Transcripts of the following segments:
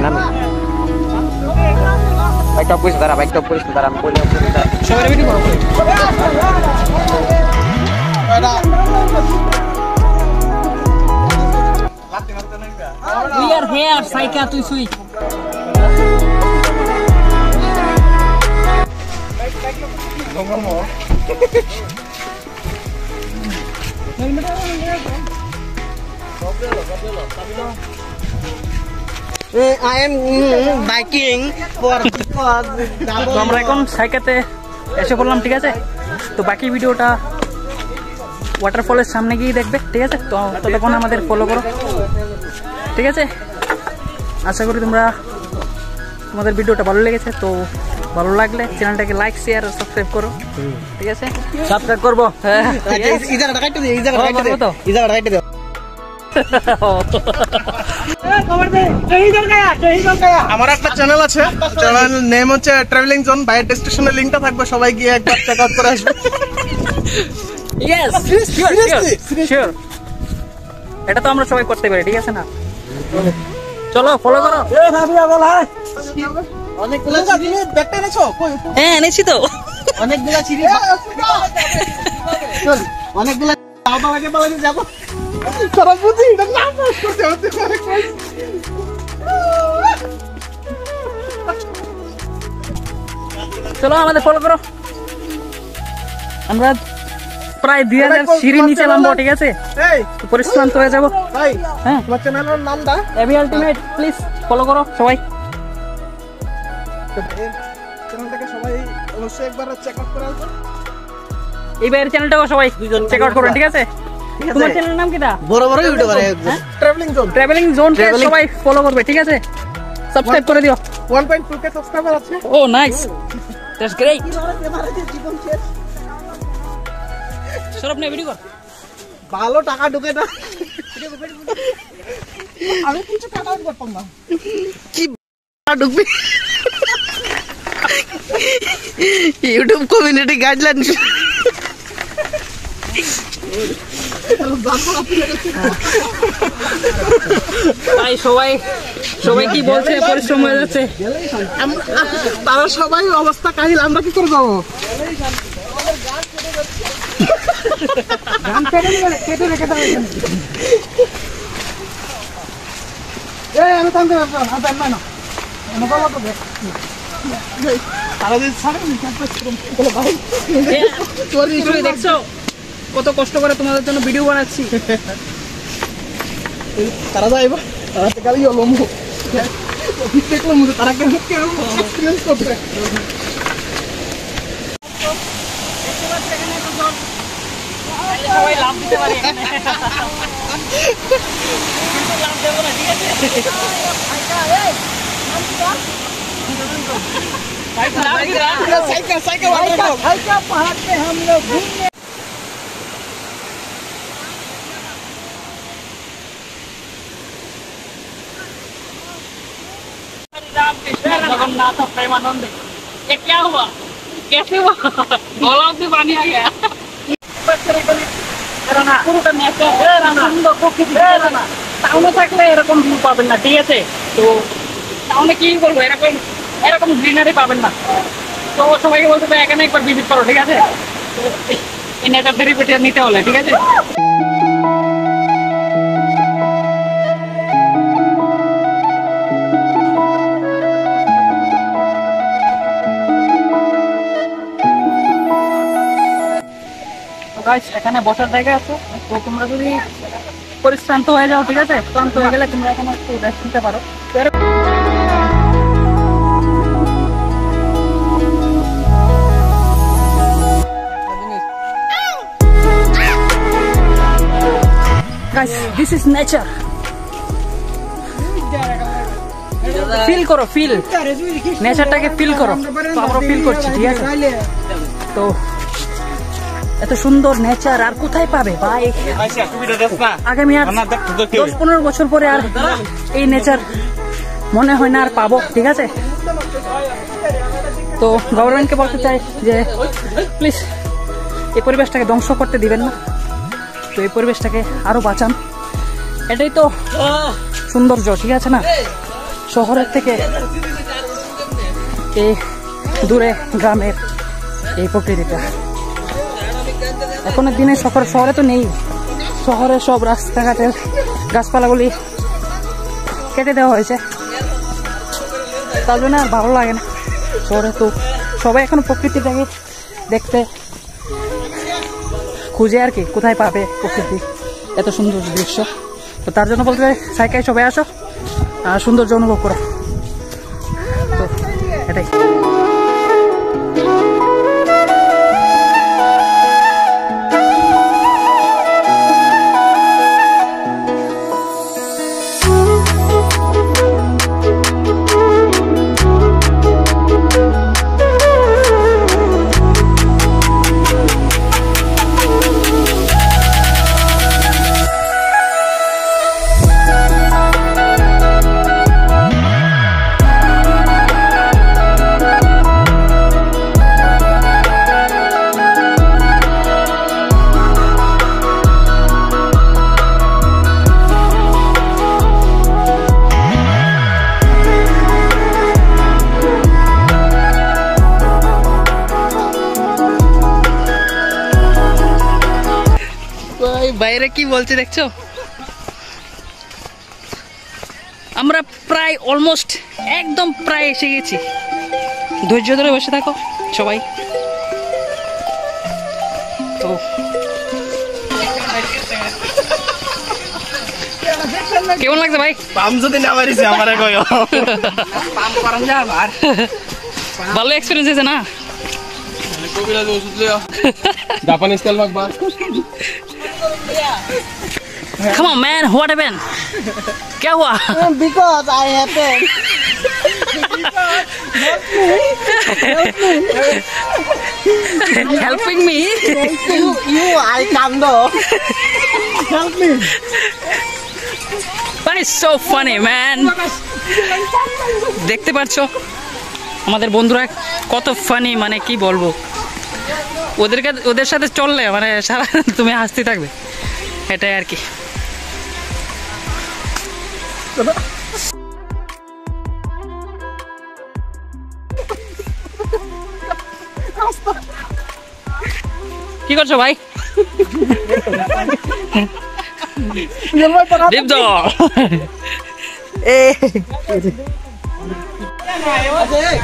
না বাইকটা পুলিশ ধরা আমি বলি সবাই ভিডিও করো We are here, Saika tu sui. I am biking for because আমরা এখন সাইকাতে এসে পড়লাম, ঠিক আছে? তো বাকি ভিডিওটা ওয়াটারফলের সামনে গিয়ে দেখবে, ঠিক আছে? তো ততক্ষণ আমাদের ফলো করো, ঠিক আছে? আশা করি তোমাদের ভিডিওটা ভালো লেগেছে। তো ভালো লাগলে চ্যানেলটাকে লাইক শেয়ার আর সাবস্ক্রাইব করো, ঠিক আছে? সাবস্ক্রাইব করবো। হ্যাঁ, এই জায়গাটা কাটতে দিও, এই জায়গাটা কাটতে দিও। আমার একটা চ্যানেল আছে, চ্যানেল নেম হচ্ছে ট্রাভেলিং জোন। বাইরের ডেস্টিনেশনের লিংকটা থাকবে, সবাই গিয়ে একবার চেক আউট করে আসবে। Yes, sure. এটা তো আমরা সবাই করতে পারি, ঠিক আছে না? চলো ফলো করো। অনেকগুলো চিড়ি ব্যাগটা এনেছো? হ্যাঁ, এনেছি তো। অনেকগুলো চিড়ি, চল অনেকগুলো পালাতে যাবো। সারা বুঝি এটা না পাস করতে হতে পারে। চলো আমাদের ফলো করো। আমরা প্রায় 2000 সিঁড়ি নিচে নামবো, ঠিক আছে? পরিশ্রান্ত হয়ে যাবো। ভাই হ্যাঁ, তোমার চ্যানেলের নামটা এবি আলটিমেট, প্লিজ ফলো করো সবাই। চ্যানেলটাকে সবাই অবশ্যই একবার চেক আউট করে আসবে। এই বাইরের চ্যানেলটাও সবাই চেক আউট করুন, ঠিক আছে? তোমার চ্যানেলের নাম কিটা? বড় বড় ইউটিউবার ট্রাভেলিং জোন সবাই ফলো করবে, ঠিক আছে? সাবস্ক্রাইব করে দিও। 1.2k সাবস্ক্রাইবার আছে। ও নাইস, দ্যাটস গ্রেট। সরব না ভিডিও কর। ভালো টাকা ঢুকে না, আমি কিছু টাকা করতাম না। কি ঢুকবি ইউটিউব কমিউনিটি গাইডলাইন। তাই সবাই কি বলছে, পরিশ্রম হয়ে যাচ্ছে। তারা সবাই অবস্থা কাহিল, আমরা কি করে যাবো? আমি থামতে দেখছো কত কষ্ট করে তোমাদের জন্য ভিডিও বানাচ্ছি। তারা যাইবা, তারা গেলেই হলো দেখলাম তারা কেন এক্সপিরিয়েন্স করবে। সবাই লাভ দিতে পারে, লাভ দেবো না, ঠিক আছে? साइकिल पहाड़ पे हम लोग घूमने। जगन्नाथ प्रेमानंद, ये क्या हुआ, कैसे हुआ? गलाव से पानी आ गया। টাউনে থাকলে এরকম ভিউ পাবেন না, ঠিক আছে? তো টাউনে কি বলবো, এরকম গ্রিনারি পাবেন না। তো সবাইকে বলতে হবে এখানে একবার ভিজিট করো, ঠিক আছে? এই নেচার থেরাপিটা নিতে হলে, ঠিক আছে? এখানে বসার জায়গা আছে, তো তোমরা যদি পরিশ্রান্ত হয়ে যাও, ঠিক আছে? ক্লান্ত হয়ে গেলে তোমরা এখানে একটু রেস্ট নিতে পারো। Guys, this is nature. Feel করো, ফিল নেচারটাকে ফিল করো। তো আমরা ফিল করছি, ঠিক আছে? তো এত সুন্দর নেচার আর কোথায় পাবে ভাই? আগামী আর 10-15 বছর পরে আর এই নেচার মনে হয় না আর পাবো, ঠিক আছে? তো গভর্নমেন্টকে বলতে চাই যে প্লিজ এই পরিবেশটাকে ধ্বংস করতে দিবেন না। তো এই পরিবেশটাকে আরো বাঁচান, এটাই তো সৌন্দর্য, ঠিক আছে না? শহরের থেকে এই দূরে গ্রামের এই প্রকৃতিটা। এখনের দিনে শহরে তো নেই, শহরে সব রাস্তাঘাটের গাছপালাগুলি কেটে দেওয়া হয়েছে, তার জন্য আর ভালো লাগে না। শহরে তো সবাই এখন প্রকৃতিটাকে দেখতে খুঁজে আর কি, কোথায় পাবে প্রকৃতি এত সুন্দর দৃশ্য। তো তার জন্য বলতে সাইকেল সবাই আসো আর সৌন্দর্য অনুভব করো। তো এটাই। বাইরে কি বলছে দেখছো? আমরা প্রায় অলমোস্ট একদম প্রায় এসে গেছি। ধৈর্য ধরে বসে থাকো সবাই। তো কেমন লাগছে ভাই? পাম যদি না মারিছে আমারে কইও। পাম করান যা আর ভালো এক্সপেরিয়েন্স হয়েছে না? কবিরাজ ওষুধ লিও, জাপানি style মাখবা। Come on man, what happened? क्या हुआ? Because I happened. Helping me? You, I come though. Help me. That is so funny man. দেখতে পাচ্ছো আমাদের বন্ধুরা কত ফানি, মানে কি বলবো, ওদের সাথে চললে মানে সারা তুমি হাসতে থাকবে, এটাই আর কি। কি করছো ভাই? দীপ্ত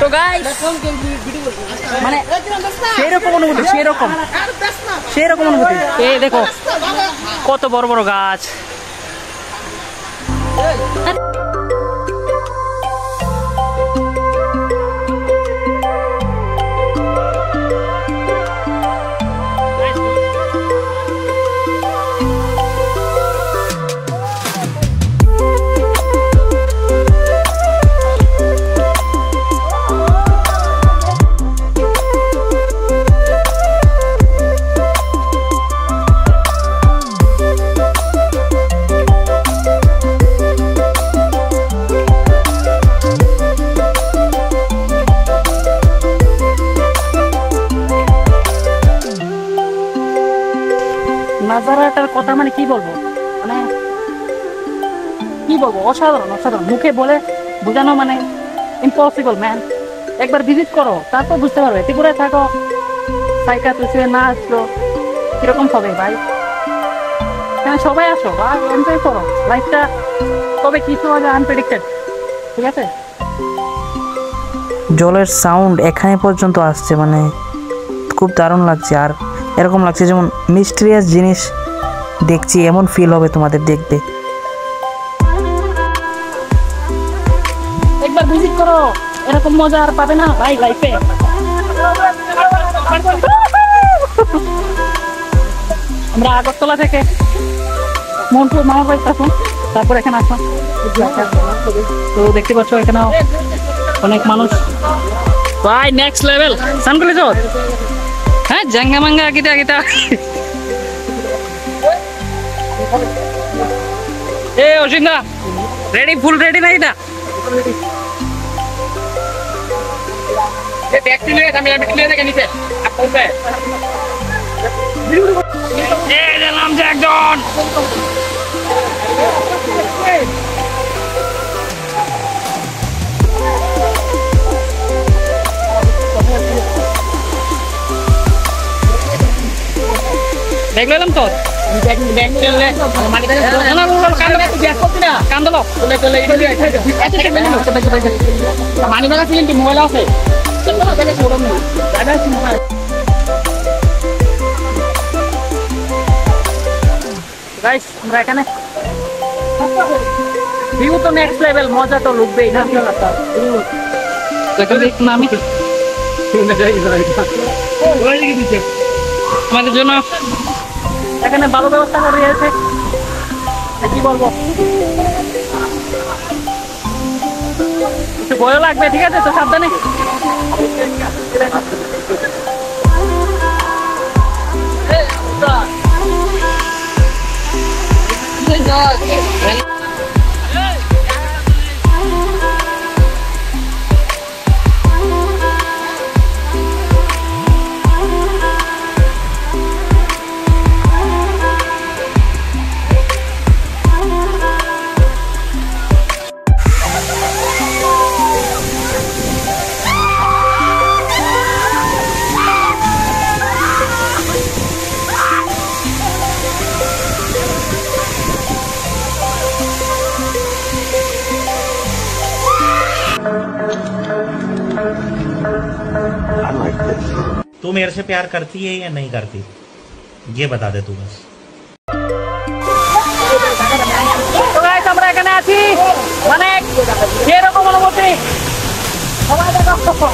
তো গাইস, মানে সেরকম অনুভূতি, সেরকম অনুভূতি। এই দেখো কত বড় বড় গাছ। নাজারাটার কথা মানে কি বলবো, মানে কি বলবো, অসাধারণ অসাধারণ, মুখে বলে বোঝানো মানে ইম্পসিবল ম্যান। একবার ভিজিট করো তারপর বুঝতে পারবে। ত্রিপুরায় থাকো, সাইকা তুই না আসলো কিরকম হবে ভাই। এখানে সবাই আসো আর এনজয় করো লাইফটা, তবে কিছু হবে আনপ্রেডিক্টেড, ঠিক আছে? জলের সাউন্ড এখানে পর্যন্ত আসছে, মানে খুব দারুণ লাগছে। আর এরকম লাগছে যেমন মিস্টিরিয়াস জিনিস দেখছি, এমন ফিল হবে তোমাদের দেখবে। একবার ভিজিট করো, এরকম মজা আর পাবে না ভাই লাইফে। আমরা আগরতলা থেকে মনপুর মামার বাড়িতে আসলাম, তারপর এখানে আসলাম। তো দেখতে পাচ্ছ এখানেও অনেক মানুষ ভাই, নেক্সট লেভেল। সানকুলি চল, হ্যাঁ জাঙ্গা মাঙ্গা গীতা গীতা। এ অসিন্দা রেডি, ফুল রেডি না এটা? নামছে একজন। ব্যাগ লইলাম তো মানি ব্যাগ আছে কিন্তু মোবাইল আছে গাইস আমরা এখানে ভিউ তো নেক্সট লেভেল, মজা তো লুকবেই না আমি আমাদের জন্য এখানে ভালো ব্যবস্থা করে দিয়েছে, কি বলবো, একটু ভয়ও লাগবে, ঠিক আছে তো সাবধানে। तू मेरे से प्यार करती है या नहीं करती, ये बता दे तू बस। তো গাইস আমরা এখানে আছি, মানে যেরকম অনুভূতি সবাই দেখো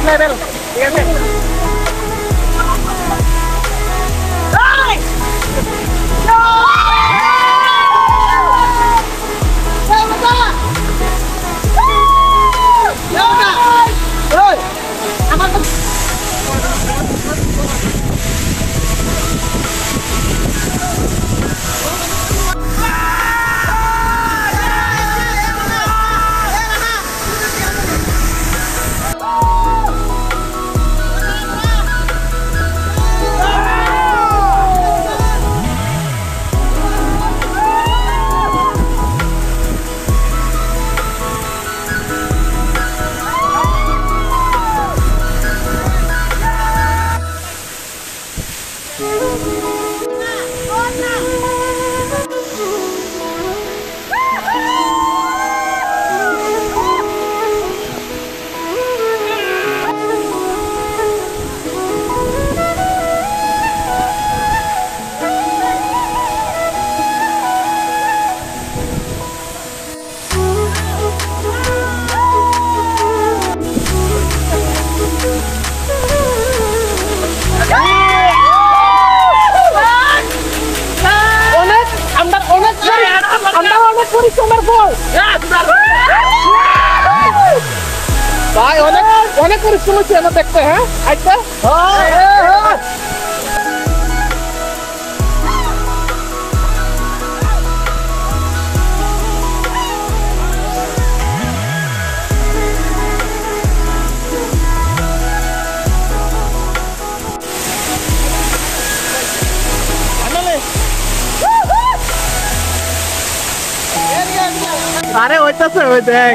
level, ঠিক আছে? ভাই অনেক অনেক পরিশ্রম হচ্ছে আমার দেখতে। হ্যাঁ আচ্ছা আরে ওইটাছে ওই দেখ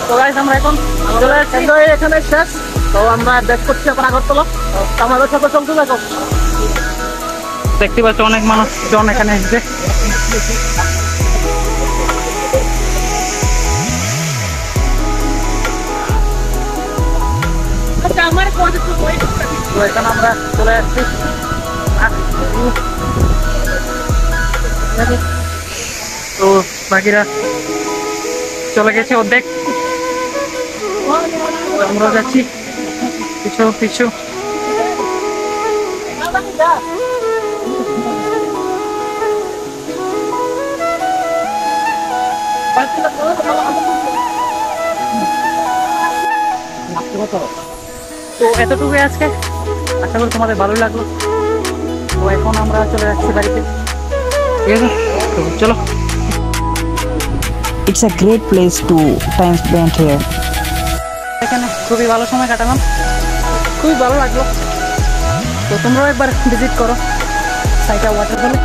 তো গাইস আমরা এখন চলে যাচ্ছি এখানে শেষ। তো আমরা ব্যাক করছি এখন আগরতলা। আমাদের সাথে চলতে থাকো। দেখতে পাচ্ছ অনেক মানুষজন এখানে এসেছে। তো এখানে আমরা চলে যাচ্ছি। তো বাকিরা চলে গেছে অর্ধেক, আমরা যাচ্ছি পিছু পিছু। তো এতটুকুই আজকে, আশা করি তোমাদের ভালোই লাগলো। তো এখন আমরা চলে যাচ্ছি বাড়িতে, ঠিক আছে? তো চলো। It's a great place to time spent here. এখানে খুবই ভালো সময় কাটালাম, খুবই ভালো লাগলো। তো তোমরাও একবার ভিজিট করো সাইকা ওয়াটারফলে।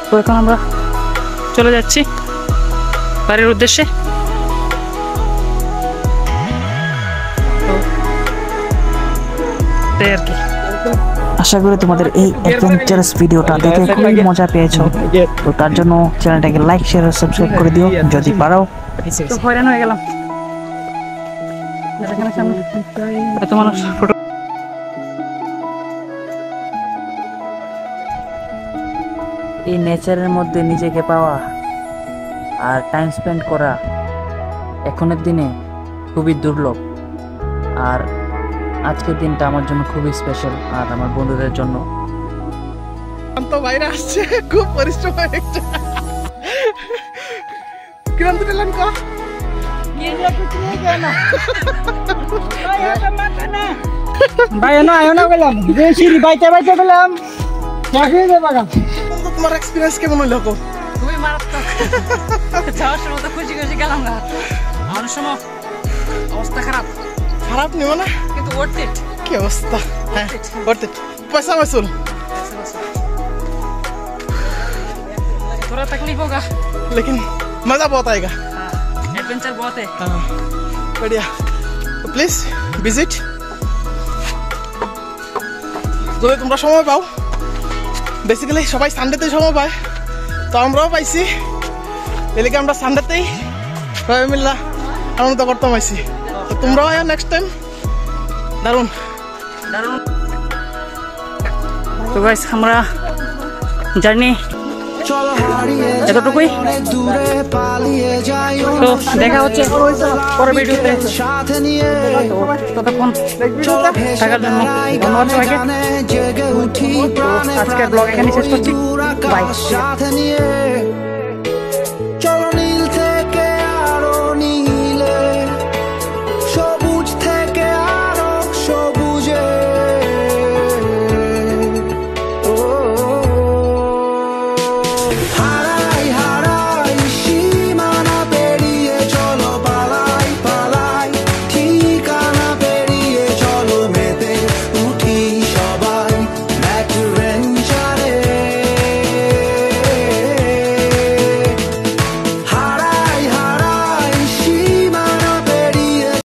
তো এখন আমরা চলে যাচ্ছি বাড়ির উদ্দেশ্যে। তো তাই আর কি। আশা করি তোমাদের এই অ্যাডভেঞ্চারাস ভিডিওটা দেখে খুবই মজা পেয়েছো। তো তার জন্য চ্যানেলটাকে লাইক শেয়ার আর সাবস্ক্রাইব করে দিও যদি পারো। তো হয়রান হয়ে গেলাম, এখানে সামনে এত মানুষ ফটো। এই নেচারের মধ্যে নিজেকে পাওয়া আর টাইম স্পেন্ড করা এখনের দিনে খুবই দুর্লভ। আর আজকের দিনটা আমার জন্য খুবই স্পেশাল, আর আমার বন্ধুদের জন্য। তো বাইরে আসছে, খুব পরিশ্রম হয়েছে। কিরম দিলেন ক ভাই না আয়ো না গেলাম যে সিঁড়ি বাইতে বাইতে গেলাম। তোমার এক্সপিরিয়েন্স কেমন হইলো? খুবই মারাত্মক। যাওয়ার সময় তো খুশি খুশি গেলাম না, আমার সময় অবস্থা খারাপ। খারাপ নিব না কিন্তু worth it। কি অবস্থা? হ্যাঁ worth it। पैसा वसूल। थोड़ा तकलीफ होगा लेकिन मजा बहुत आएगा। एडवेंचर बहुत है। हाँ बढ़िया। तो प्लीज विजिट যদি তোমরা সময় পাও। বেসিক্যালি সবাই সানডেতে সময় পায়, তো আমরাও পাইছি। এদিকে আমরা সানডেতেই সবাই মিল্লা আনন্দ করতাম আইছি। তো তোমরাও আয় নেক্সট টাইম। দারুণ দারুণ। তো গাইস আমরা জার্নি এতটুকুই। তো দেখা হচ্ছে পরের ভিডিওতে। ততক্ষণ থাকার জন্য ধন্যবাদ সবাইকে। আজকের ব্লগ এখানে শেষ করছি। বাই।